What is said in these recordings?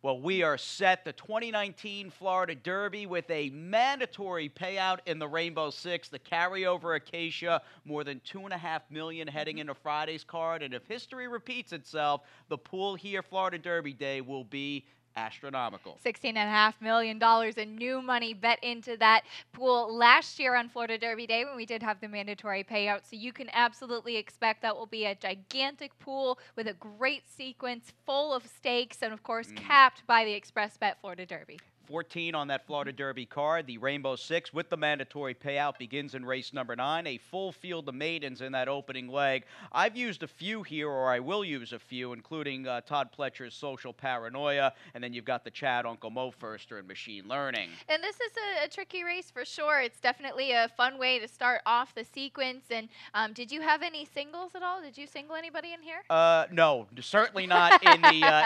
Well, we are set the 2019 Florida Derby with a mandatory payout in the Rainbow Six, the carryover Acacia, more than $2.5 million heading into Friday's card. And if history repeats itself, the pool here, Florida Derby Day, will be astronomical. $16.5 million in new money bet into that pool last year on Florida Derby Day when we did have the mandatory payout. So you can absolutely expect that will be a gigantic pool with a great sequence full of stakes and, of course, capped by the Express Bet Florida Derby. 14 on that Florida Derby card. The Rainbow Six with the mandatory payout begins in race number 9. A full field of maidens in that opening leg. I've used a few here, or I will use a few, including Todd Pletcher's Social Paranoia, and then you've got the Chad Uncle Mo Firster and Machine Learning. And this is a tricky race for sure. It's definitely a fun way to start off the sequence. And did you have any singles at all? Did you single anybody in here? No, certainly not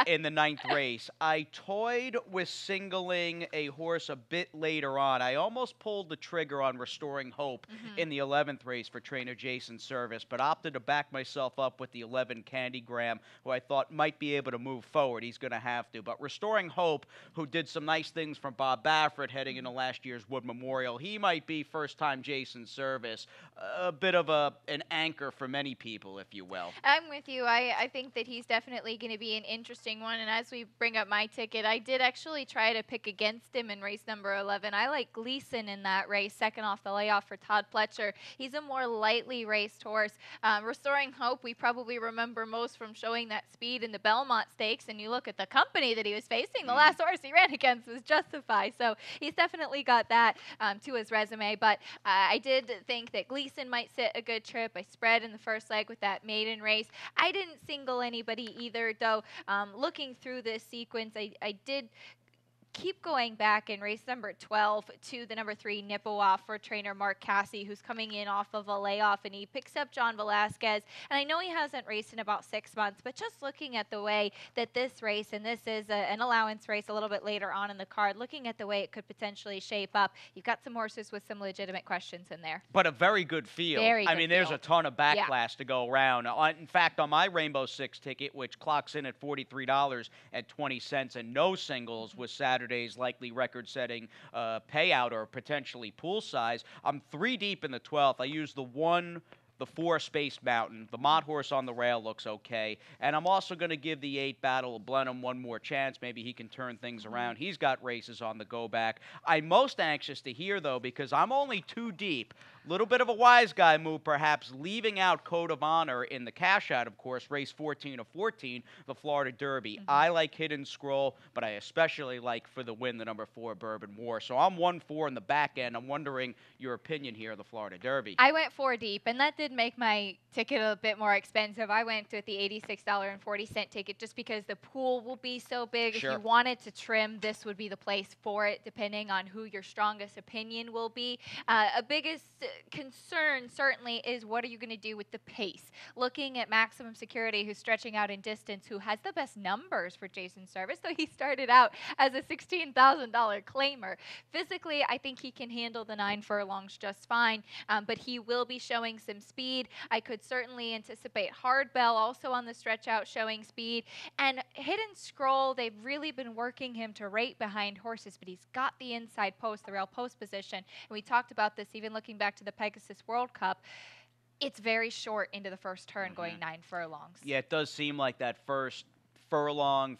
in the 9th race. I toyed with singling a horse a bit later on. I almost pulled the trigger on Restoring Hope in the 11th race for trainer Jason Service, but opted to back myself up with the 11 Candy Graham, who I thought might be able to move forward. He's going to have to. But Restoring Hope, who did some nice things for Bob Baffert heading into last year's Wood Memorial, he might be first-time Jason Service, a bit of an anchor for many people, if you will. I'm with you. I think that he's definitely going to be an interesting one. And as we bring up my ticket, I did actually try to pick against him in race number 11. I like Gleason in that race, second off the layoff for Todd Pletcher. He's a more lightly raced horse. Restoring Hope, we probably remember most from showing that speed in the Belmont Stakes. And you look at the company that he was facing, the last horse he ran against was Justify. So he's definitely got that to his resume. But I did think that Gleason might sit a good trip. I spread in the first leg with that maiden race. I didn't single anybody either, though. Looking through this sequence, I did keep going back in race number 12 to the number 3 Nippewa for trainer Mark Cassie, who's coming in off of a layoff, and he picks up John Velasquez. And I know he hasn't raced in about 6 months, but just looking at the way that this race, and this is an allowance race a little bit later on in the card, looking at the way it could potentially shape up, you've got some horses with some legitimate questions in there. But a very good field. Very good there's field. a ton of backclass to go around. In fact, on my Rainbow Six ticket, which clocks in at $43.20 and no singles, was Saturday's likely record-setting payout or potentially pool size, I'm 3 deep in the 12th. I used the 4 Space Mountain. The Mott horse on the rail looks okay. And I'm also going to give the 8 Battle of Blenheim one more chance. Maybe he can turn things around. He's got races on the go back. I'm most anxious to hear, though, because I'm only 2 deep. Little bit of a wise guy move, perhaps, leaving out Code of Honor in the cash out, of course, race 14 of 14, the Florida Derby. I like Hidden Scroll, but I especially like for the win the number 4 Bourbon War. So I'm 1-4 in the back end. I'm wondering your opinion here of the Florida Derby. I went 4 deep, and that did make my ticket a bit more expensive. I went with the $86.40 ticket just because the pool will be so big. Sure. If you wanted to trim, this would be the place for it, depending on who your strongest opinion will be. A biggest concern certainly is what are you going to do with the pace? Looking at Maximum Security, who's stretching out in distance, who has the best numbers for Jason Service, though he started out as a $16,000 claimer. Physically, I think he can handle the 9 furlongs just fine, but he will be showing some speed. I could certainly anticipate Hard Bell also on the stretch out showing speed. And Hidden Scroll, they've really been working him to rate behind horses, but he's got the inside post, the rail post position. And we talked about this even looking back to the Pegasus World Cup. It's very short into the first turn going 9 furlongs. Yeah, it does seem like that first furlong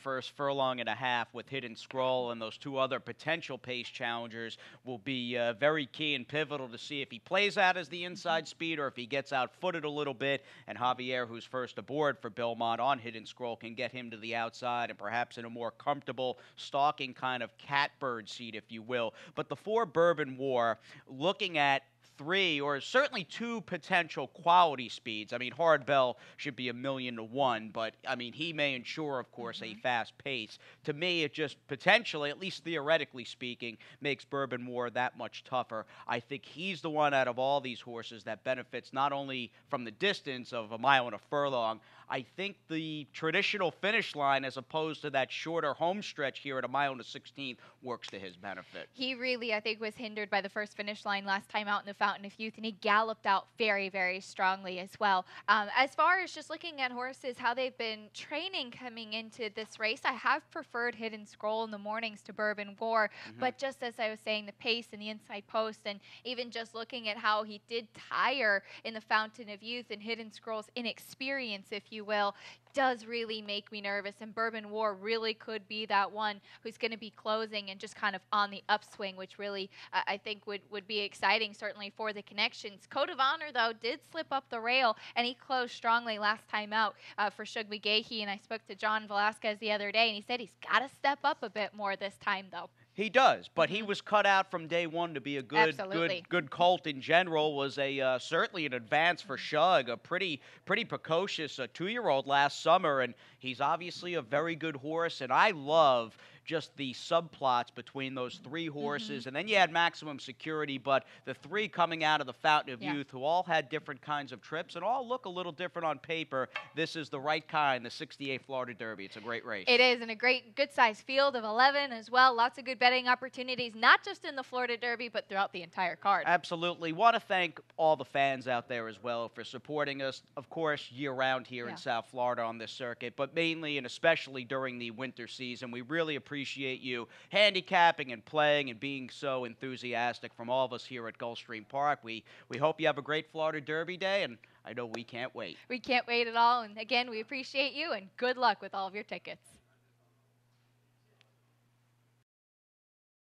and a half with Hidden Scroll and those 2 other potential pace challengers will be very key and pivotal to see if he plays out as the inside speed or if he gets out-footed a little bit, and Javier, who's first aboard for Belmont on Hidden Scroll, can get him to the outside and perhaps in a more comfortable stalking kind of catbird seat, if you will. But the 4 Bourbon War, looking at 3 or certainly 2 potential quality speeds. Hard Bell should be 1,000,000 to 1, but he may ensure, of course, a fast pace. To me, it just potentially, at least theoretically speaking, makes Bourbon War that much tougher. I think he's the one out of all these horses that benefits not only from the distance of 1 mile and a furlong. I think the traditional finish line, as opposed to that shorter home stretch here at a mile and a 16th, works to his benefit. He really, I think, was hindered by the first finish line last time out in the Fountain of Youth, and he galloped out very, very strongly as well. As far as just looking at horses, how they've been training coming into this race, I have preferred Hidden Scroll in the mornings to Bourbon War, but just as I was saying, the pace and the inside post, and even just looking at how he did tire in the Fountain of Youth and Hidden Scroll's inexperience, if you will, does really make me nervous. And Bourbon War really could be that one who's going to be closing and just kind of on the upswing, which really I think would be exciting, certainly for the connections. Code of Honor, though, did slip up the rail, and he closed strongly last time out for Shug McGahee. And I spoke to John Velasquez the other day, and he said he's got to step up a bit more this time, though. He does, but he was cut out from day one to be a good colt in general. Was a certainly an advance for Shug, a pretty precocious 2-year-old last summer, and he's obviously a very good horse. And I love just the subplots between those 3 horses, and then you had Maximum Security, but the 3 coming out of the Fountain of Youth, who all had different kinds of trips and all look a little different on paper. This is the right kind, the 68 Florida Derby. It's a great race. It is, and a great, good-sized field of 11 as well. Lots of good betting opportunities, not just in the Florida Derby, but throughout the entire card. Absolutely. Want to thank all the fans out there as well for supporting us, of course, year-round here in South Florida on this circuit, but mainly and especially during the winter season. We really appreciate you handicapping and playing and being so enthusiastic from all of us here at Gulfstream Park. We hope you have a great Florida Derby day, and I know we can't wait. We can't wait at all. And again, we appreciate you, and good luck with all of your tickets.